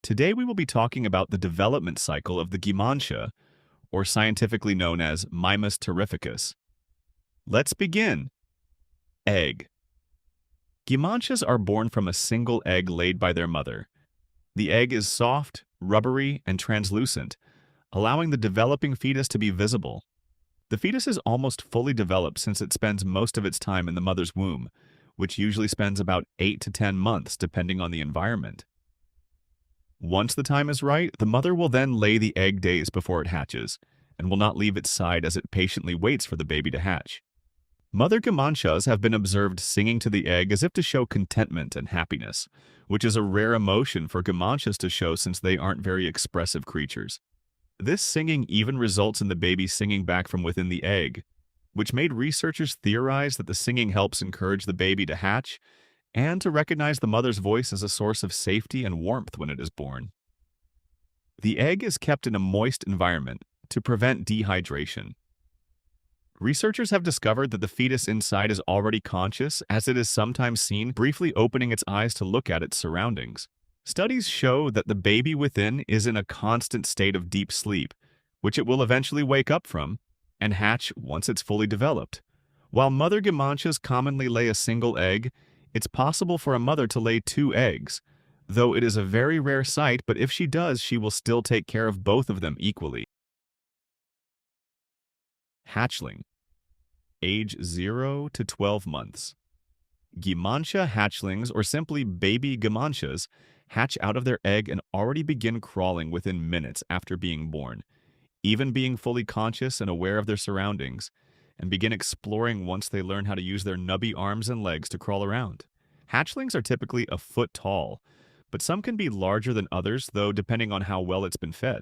Today we will be talking about the development cycle of the gimansha, or scientifically known as Mimus terrificus. Let's begin. Egg. Gimanshas are born from a single egg laid by their mother. The egg is soft, rubbery, and translucent, allowing the developing fetus to be visible. The fetus is almost fully developed since it spends most of its time in the mother's womb, which usually spends about 8 to 10 months depending on the environment. Once the time is right, the mother will then lay the egg days before it hatches, and will not leave its side as it patiently waits for the baby to hatch. Mother gimanshas have been observed singing to the egg as if to show contentment and happiness, which is a rare emotion for gimanshas to show since they aren't very expressive creatures. This singing even results in the baby singing back from within the egg, which made researchers theorize that the singing helps encourage the baby to hatch and to recognize the mother's voice as a source of safety and warmth when it is born. The egg is kept in a moist environment to prevent dehydration. Researchers have discovered that the fetus inside is already conscious, as it is sometimes seen briefly opening its eyes to look at its surroundings. Studies show that the baby within is in a constant state of deep sleep, which it will eventually wake up from and hatch once it's fully developed. While mother gimanshas commonly lay a single egg, it's possible for a mother to lay 2 eggs, though it is a very rare sight, but if she does, she will still take care of both of them equally. Hatchling. Age 0 to 12 months. Gimansha hatchlings, or simply baby gimanshas, hatch out of their egg and already begin crawling within minutes after being born, even being fully conscious and aware of their surroundings, and begin exploring once they learn how to use their nubby arms and legs to crawl around. Hatchlings are typically a foot tall, but some can be larger than others, though depending on how well it's been fed.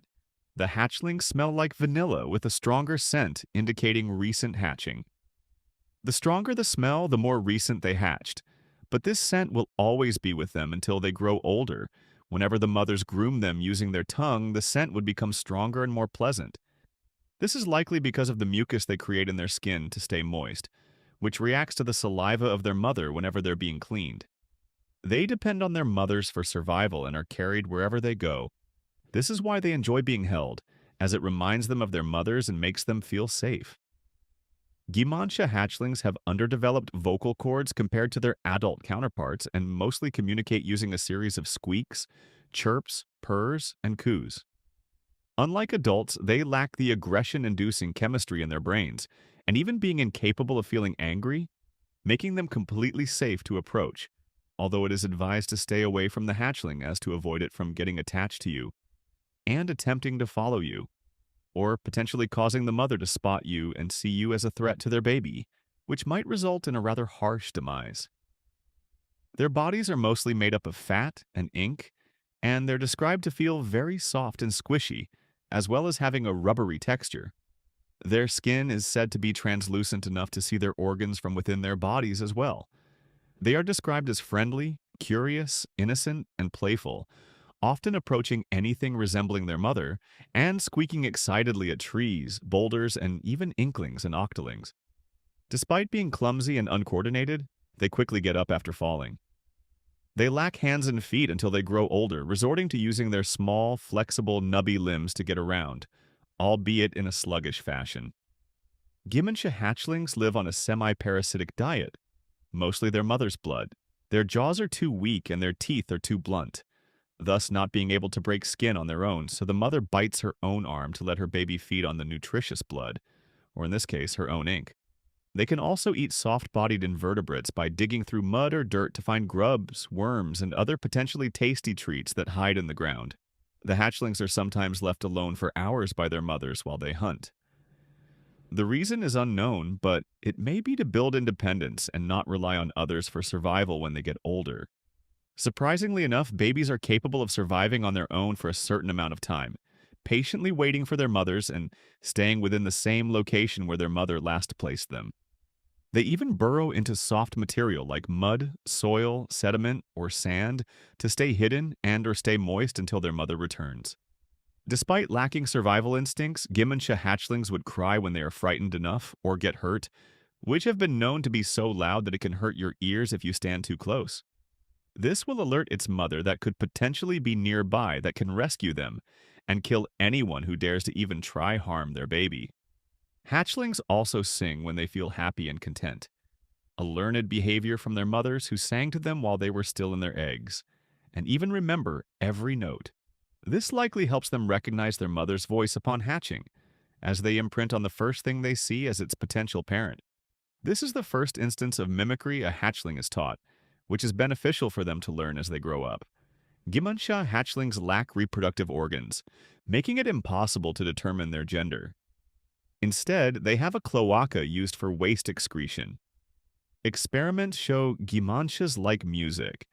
The hatchlings smell like vanilla with a stronger scent indicating recent hatching. The stronger the smell, the more recent they hatched, but this scent will always be with them until they grow older. Whenever the mothers groom them using their tongue, the scent would become stronger and more pleasant. This is likely because of the mucus they create in their skin to stay moist, which reacts to the saliva of their mother whenever they're being cleaned. They depend on their mothers for survival and are carried wherever they go. This is why they enjoy being held, as it reminds them of their mothers and makes them feel safe. Gimansha hatchlings have underdeveloped vocal cords compared to their adult counterparts and mostly communicate using a series of squeaks, chirps, purrs, and coos. Unlike adults, they lack the aggression-inducing chemistry in their brains, and even being incapable of feeling angry, making them completely safe to approach, although it is advised to stay away from the hatchling as to avoid it from getting attached to you and attempting to follow you, or potentially causing the mother to spot you and see you as a threat to their baby, which might result in a rather harsh demise. Their bodies are mostly made up of fat and ink, and they're described to feel very soft and squishy, as well as having a rubbery texture. Their skin is said to be translucent enough to see their organs from within their bodies as well. They are described as friendly, curious, innocent, and playful, often approaching anything resembling their mother, and squeaking excitedly at trees, boulders, and even inklings and octolings. Despite being clumsy and uncoordinated, they quickly get up after falling. They lack hands and feet until they grow older, resorting to using their small, flexible, nubby limbs to get around, albeit in a sluggish fashion. Gimansha hatchlings live on a semi-parasitic diet, mostly their mother's blood. Their jaws are too weak and their teeth are too blunt, thus not being able to break skin on their own, so the mother bites her own arm to let her baby feed on the nutritious blood, or in this case, her own ink. They can also eat soft-bodied invertebrates by digging through mud or dirt to find grubs, worms, and other potentially tasty treats that hide in the ground. The hatchlings are sometimes left alone for hours by their mothers while they hunt. The reason is unknown, but it may be to build independence and not rely on others for survival when they get older. Surprisingly enough, babies are capable of surviving on their own for a certain amount of time, patiently waiting for their mothers and staying within the same location where their mother last placed them. They even burrow into soft material like mud, soil, sediment, or sand to stay hidden and/or stay moist until their mother returns. Despite lacking survival instincts, gimansha hatchlings would cry when they are frightened enough or get hurt, which have been known to be so loud that it can hurt your ears if you stand too close. This will alert its mother that could potentially be nearby that can rescue them and kill anyone who dares to even try harm their baby. Hatchlings also sing when they feel happy and content, a learned behavior from their mothers who sang to them while they were still in their eggs, and even remember every note. This likely helps them recognize their mother's voice upon hatching, as they imprint on the first thing they see as its potential parent. This is the first instance of mimicry a hatchling is taught, which is beneficial for them to learn as they grow up. Gimansha hatchlings lack reproductive organs, making it impossible to determine their gender. Instead, they have a cloaca used for waste excretion. Experiments show gimanshas like music,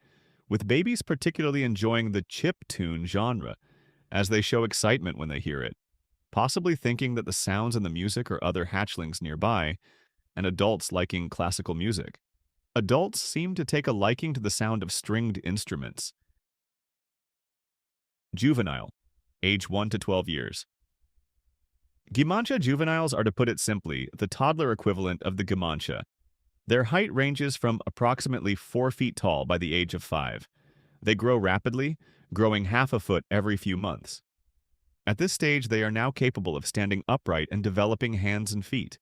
with babies particularly enjoying the chip tune genre, as they show excitement when they hear it, possibly thinking that the sounds in the music are other hatchlings nearby, and adults liking classical music. Adults seem to take a liking to the sound of stringed instruments. Juvenile, age 1 to 12 years. Gimansha juveniles are, to put it simply, the toddler equivalent of the gimansha. Their height ranges from approximately 4 feet tall by the age of 5. They grow rapidly, growing half a foot every few months. At this stage, they are now capable of standing upright and developing hands and feet.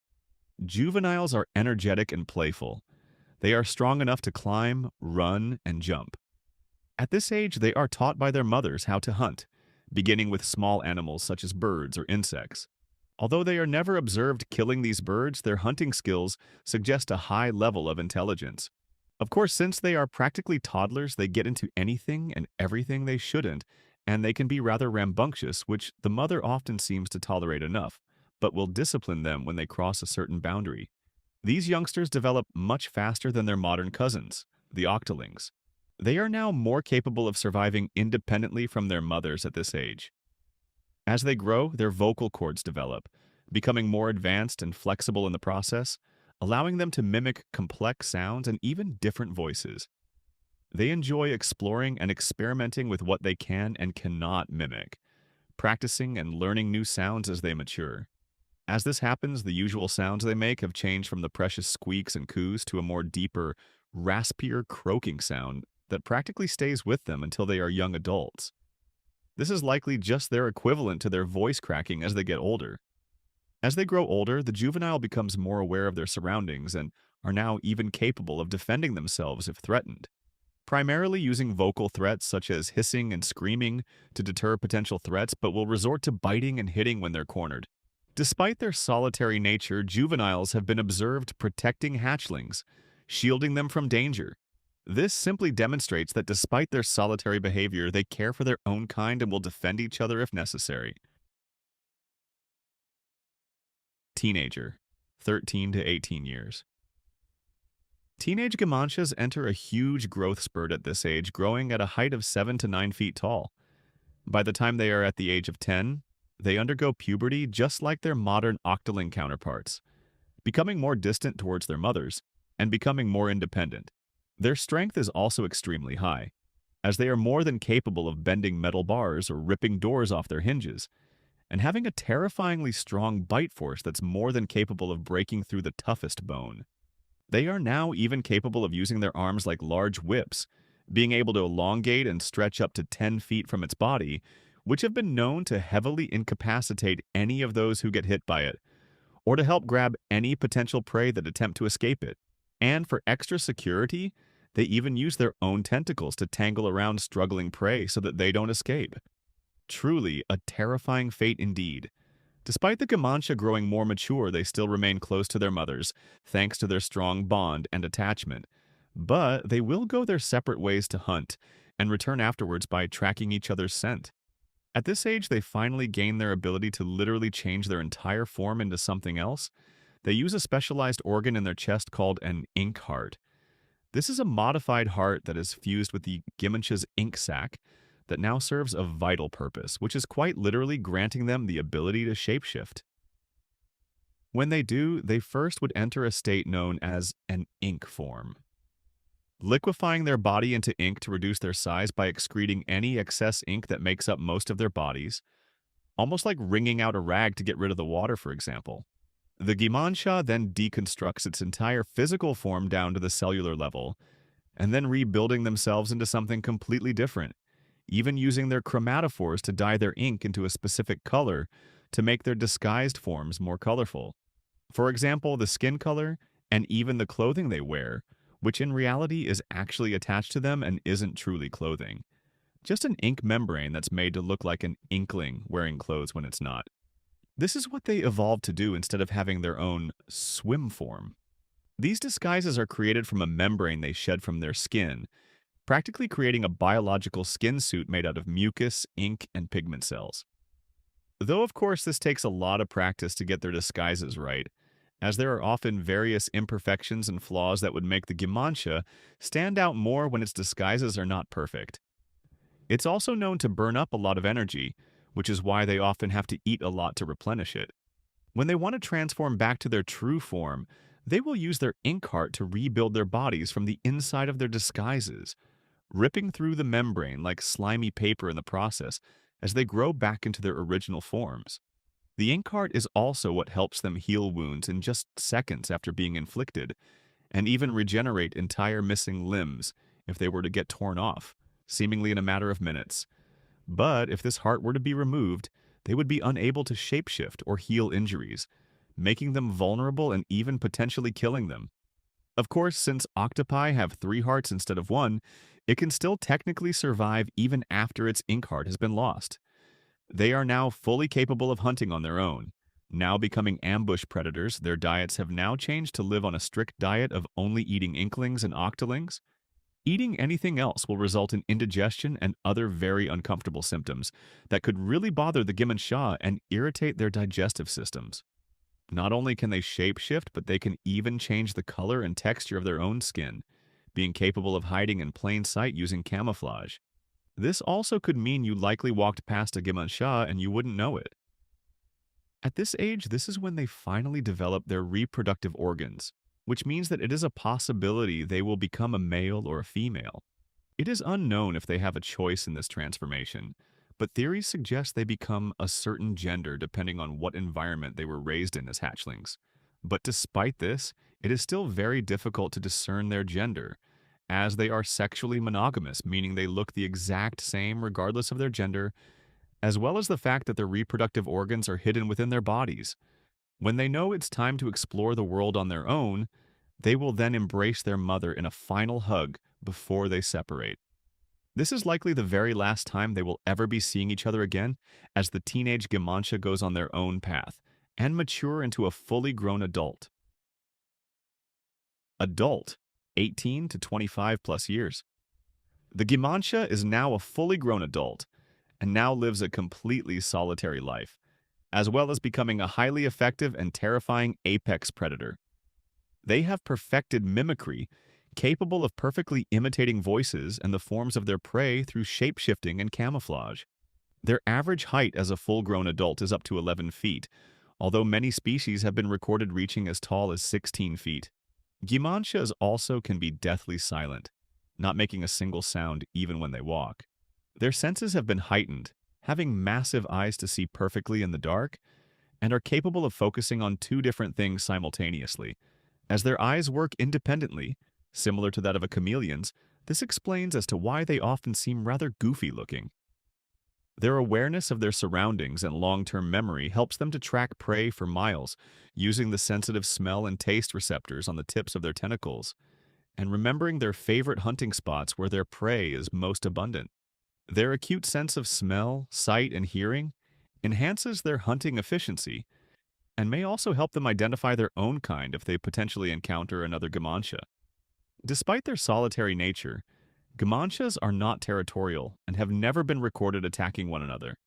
Juveniles are energetic and playful. They are strong enough to climb, run, and jump. At this age, they are taught by their mothers how to hunt, beginning with small animals such as birds or insects. Although they are never observed killing these birds, their hunting skills suggest a high level of intelligence. Of course, since they are practically toddlers, they get into anything and everything they shouldn't, and they can be rather rambunctious, which the mother often seems to tolerate enough, but will discipline them when they cross a certain boundary. These youngsters develop much faster than their modern cousins, the octolings. They are now more capable of surviving independently from their mothers at this age. As they grow, their vocal cords develop, becoming more advanced and flexible in the process, allowing them to mimic complex sounds and even different voices. They enjoy exploring and experimenting with what they can and cannot mimic, practicing and learning new sounds as they mature. As this happens, the usual sounds they make have changed from the precious squeaks and coos to a more deeper, raspier croaking sound that practically stays with them until they are young adults. This is likely just their equivalent to their voice cracking as they get older. As they grow older, the juvenile becomes more aware of their surroundings and are now even capable of defending themselves if threatened, primarily using vocal threats such as hissing and screaming to deter potential threats, but will resort to biting and hitting when they're cornered. Despite their solitary nature, juveniles have been observed protecting hatchlings, shielding them from danger. This simply demonstrates that despite their solitary behavior, they care for their own kind and will defend each other if necessary. Teenager, 13 to 18 years. Teenage gimanshas enter a huge growth spurt at this age, growing at a height of 7 to 9 feet tall. By the time they are at the age of 10, they undergo puberty just like their modern octoling counterparts, becoming more distant towards their mothers and becoming more independent. Their strength is also extremely high, as they are more than capable of bending metal bars or ripping doors off their hinges, and having a terrifyingly strong bite force that's more than capable of breaking through the toughest bone. They are now even capable of using their arms like large whips, being able to elongate and stretch up to 10 feet from its body, which have been known to heavily incapacitate any of those who get hit by it, or to help grab any potential prey that attempt to escape it. And for extra security, they even use their own tentacles to tangle around struggling prey so that they don't escape. Truly a terrifying fate indeed. Despite the gimansha growing more mature, they still remain close to their mothers, thanks to their strong bond and attachment. But they will go their separate ways to hunt, and return afterwards by tracking each other's scent. At this age, they finally gain their ability to literally change their entire form into something else. They use a specialized organ in their chest called an ink heart. This is a modified heart that is fused with the gimansha's ink sac that now serves a vital purpose, which is quite literally granting them the ability to shapeshift. When they do, they first would enter a state known as an ink form, liquefying their body into ink to reduce their size by excreting any excess ink that makes up most of their bodies, almost like wringing out a rag to get rid of the water, for example. The gimansha then deconstructs its entire physical form down to the cellular level, and then rebuilding themselves into something completely different, even using their chromatophores to dye their ink into a specific color to make their disguised forms more colorful. For example, the skin color and even the clothing they wear, which in reality is actually attached to them and isn't truly clothing. Just an ink membrane that's made to look like an inkling wearing clothes when it's not. This is what they evolved to do instead of having their own swim form. These disguises are created from a membrane they shed from their skin, practically creating a biological skin suit made out of mucus, ink, and pigment cells. Though, of course, this takes a lot of practice to get their disguises right, as there are often various imperfections and flaws that would make the gimansha stand out more when its disguises are not perfect. It's also known to burn up a lot of energy, which is why they often have to eat a lot to replenish it. When they want to transform back to their true form, they will use their ink heart to rebuild their bodies from the inside of their disguises, ripping through the membrane like slimy paper in the process as they grow back into their original forms. The ink heart is also what helps them heal wounds in just seconds after being inflicted, and even regenerate entire missing limbs if they were to get torn off, seemingly in a matter of minutes. But if this heart were to be removed, they would be unable to shapeshift or heal injuries, making them vulnerable and even potentially killing them. Of course, since octopi have 3 hearts instead of 1, it can still technically survive even after its ink heart has been lost. They are now fully capable of hunting on their own. Now becoming ambush predators, their diets have now changed to live on a strict diet of only eating inklings and octolings. Eating anything else will result in indigestion and other very uncomfortable symptoms that could really bother the gimansha and irritate their digestive systems. Not only can they shapeshift, but they can even change the color and texture of their own skin, being capable of hiding in plain sight using camouflage. This also could mean you likely walked past a gimansha and you wouldn't know it. At this age, this is when they finally develop their reproductive organs, which means that it is a possibility they will become a male or a female. It is unknown if they have a choice in this transformation, but theories suggest they become a certain gender depending on what environment they were raised in as hatchlings. But despite this, it is still very difficult to discern their gender, as they are sexually monogamous, meaning they look the exact same regardless of their gender, as well as the fact that their reproductive organs are hidden within their bodies. When they know it's time to explore the world on their own, they will then embrace their mother in a final hug before they separate. This is likely the very last time they will ever be seeing each other again, as the teenage gimansha goes on their own path and mature into a fully grown adult. Adult, 18 to 25 plus years. The gimansha is now a fully grown adult and now lives a completely solitary life, as well as becoming a highly effective and terrifying apex predator. They have perfected mimicry, capable of perfectly imitating voices and the forms of their prey through shapeshifting and camouflage. Their average height as a full-grown adult is up to 11 feet, although many species have been recorded reaching as tall as 16 feet. Gimanshas also can be deathly silent, not making a single sound even when they walk. Their senses have been heightened, having massive eyes to see perfectly in the dark, and are capable of focusing on 2 different things simultaneously. As their eyes work independently, similar to that of a chameleon's, this explains as to why they often seem rather goofy looking. Their awareness of their surroundings and long-term memory helps them to track prey for miles, using the sensitive smell and taste receptors on the tips of their tentacles, and remembering their favorite hunting spots where their prey is most abundant. Their acute sense of smell, sight, and hearing enhances their hunting efficiency and may also help them identify their own kind if they potentially encounter another gimansha. Despite their solitary nature, gimanshas are not territorial and have never been recorded attacking one another.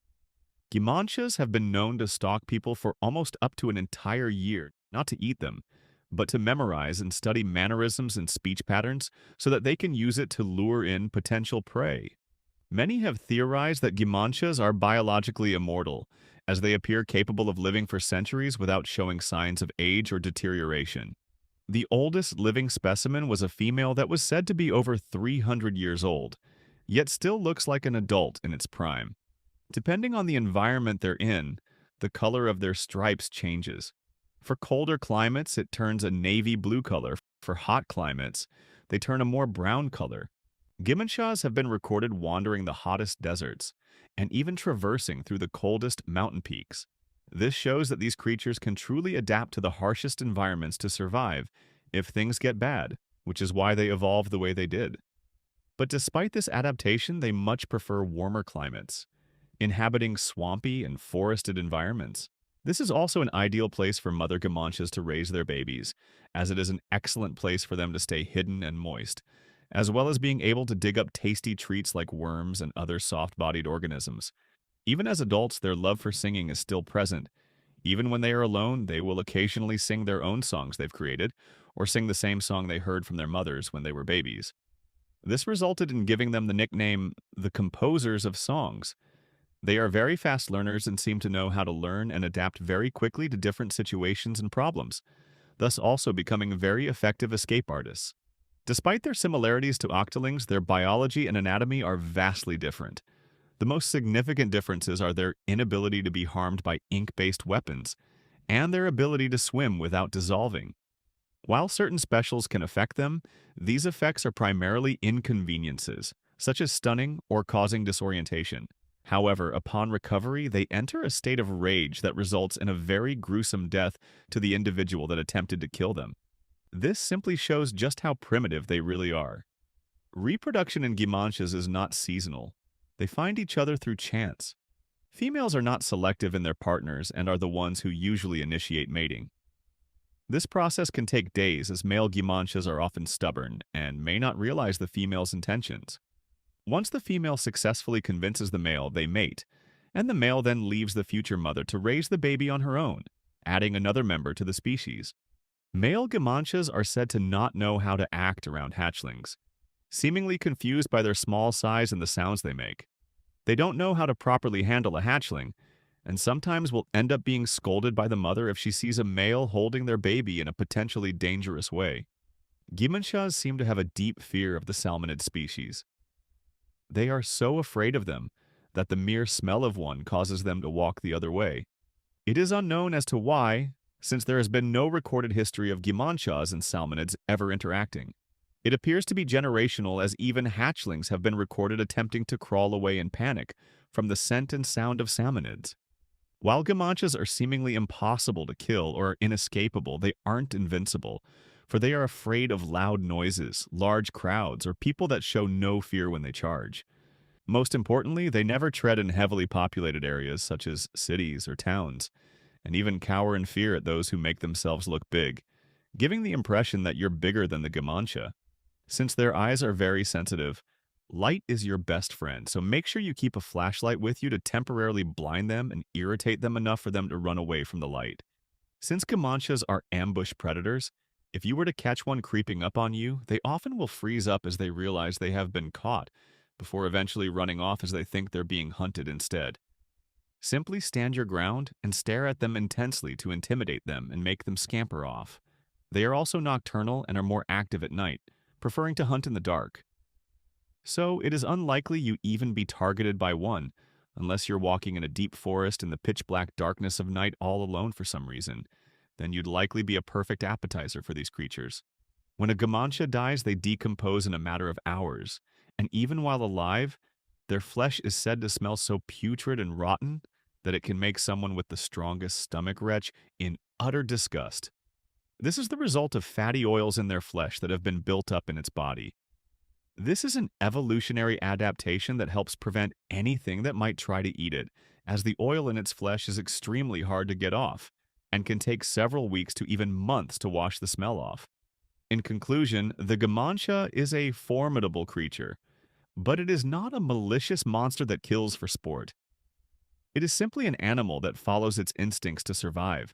Gimanshas have been known to stalk people for almost up to an entire year, not to eat them, but to memorize and study mannerisms and speech patterns so that they can use it to lure in potential prey. Many have theorized that gimanshas are biologically immortal, as they appear capable of living for centuries without showing signs of age or deterioration. The oldest living specimen was a female that was said to be over 300 years old, yet still looks like an adult in its prime. Depending on the environment they're in, the color of their stripes changes. For colder climates, it turns a navy blue color. For hot climates, they turn a more brown color. Gimanshas have been recorded wandering the hottest deserts and even traversing through the coldest mountain peaks. This shows that these creatures can truly adapt to the harshest environments to survive if things get bad, which is why they evolved the way they did. But despite this adaptation, they much prefer warmer climates, inhabiting swampy and forested environments. This is also an ideal place for mother gamanshas to raise their babies, as it is an excellent place for them to stay hidden and moist, as well as being able to dig up tasty treats like worms and other soft-bodied organisms. Even as adults, their love for singing is still present. Even when they are alone, they will occasionally sing their own songs they've created, or sing the same song they heard from their mothers when they were babies. This resulted in giving them the nickname the composers of songs. They are very fast learners and seem to know how to learn and adapt very quickly to different situations and problems, thus also becoming very effective escape artists. Despite their similarities to octolings, their biology and anatomy are vastly different. The most significant differences are their inability to be harmed by ink-based weapons and their ability to swim without dissolving. While certain specials can affect them, these effects are primarily inconveniences, such as stunning or causing disorientation. However, upon recovery, they enter a state of rage that results in a very gruesome death to the individual that attempted to kill them. This simply shows just how primitive they really are. Reproduction in gimanshas is not seasonal. They find each other through chance. Females are not selective in their partners and are the ones who usually initiate mating. This process can take days as male gimanshas are often stubborn and may not realize the female's intentions. Once the female successfully convinces the male, they mate, and the male then leaves the future mother to raise the baby on her own, adding another member to the species. Male gimanshas are said to not know how to act around hatchlings, seemingly confused by their small size and the sounds they make. They don't know how to properly handle a hatchling, and sometimes will end up being scolded by the mother if she sees a male holding their baby in a potentially dangerous way. Gimanshas seem to have a deep fear of the salmonid species. They are so afraid of them that the mere smell of one causes them to walk the other way. It is unknown as to why, since there has been no recorded history of gimanshas and salmonids ever interacting. It appears to be generational, as even hatchlings have been recorded attempting to crawl away in panic from the scent and sound of salmonids. While gimanshas are seemingly impossible to kill or inescapable, they aren't invincible, for they are afraid of loud noises, large crowds, or people that show no fear when they charge. Most importantly, they never tread in heavily populated areas such as cities or towns, and even cower in fear at those who make themselves look big, giving the impression that you're bigger than the gimansha. Since their eyes are very sensitive, light is your best friend, so make sure you keep a flashlight with you to temporarily blind them and irritate them enough for them to run away from the light. Since gimanshas are ambush predators, if you were to catch one creeping up on you, they often will freeze up as they realize they have been caught, before eventually running off as they think they're being hunted instead. Simply stand your ground and stare at them intensely to intimidate them and make them scamper off. They are also nocturnal and are more active at night, preferring to hunt in the dark. So it is unlikely you even be targeted by one, unless you're walking in a deep forest in the pitch-black darkness of night all alone for some reason. Then you'd likely be a perfect appetizer for these creatures. When a gimansha dies, they decompose in a matter of hours, and even while alive, their flesh is said to smell so putrid and rotten that it can make someone with the strongest stomach retch in utter disgust. This is the result of fatty oils in their flesh that have been built up in its body. This is an evolutionary adaptation that helps prevent anything that might try to eat it, as the oil in its flesh is extremely hard to get off, and can take several weeks to even months to wash the smell off. In conclusion, the gimansha is a formidable creature, but it is not a malicious monster that kills for sport. It is simply an animal that follows its instincts to survive,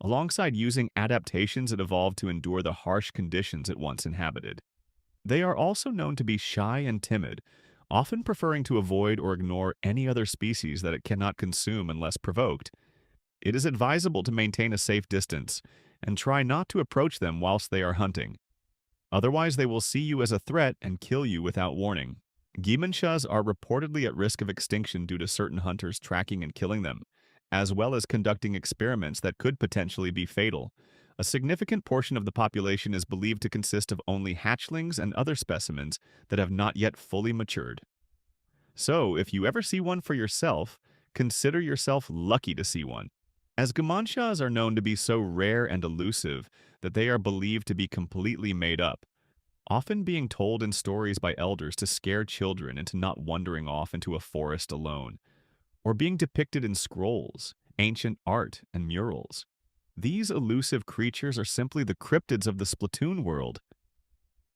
alongside using adaptations it evolved to endure the harsh conditions it once inhabited. They are also known to be shy and timid, often preferring to avoid or ignore any other species that it cannot consume unless provoked. It is advisable to maintain a safe distance and try not to approach them whilst they are hunting. Otherwise, they will see you as a threat and kill you without warning. Gimanshas are reportedly at risk of extinction due to certain hunters tracking and killing them, as well as conducting experiments that could potentially be fatal, A significant portion of the population is believed to consist of only hatchlings and other specimens that have not yet fully matured. So, if you ever see one for yourself, consider yourself lucky to see one. As gimanshas are known to be so rare and elusive that they are believed to be completely made up, often being told in stories by elders to scare children into not wandering off into a forest alone, or being depicted in scrolls, ancient art, and murals. These elusive creatures are simply the cryptids of the Splatoon world.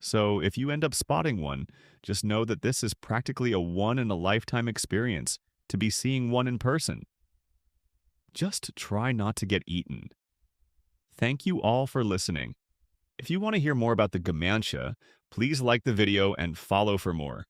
So, if you end up spotting one, just know that this is practically a one-in-a-lifetime experience to be seeing one in person. Just try not to get eaten. Thank you all for listening. If you want to hear more about the gimansha, please like the video and follow for more.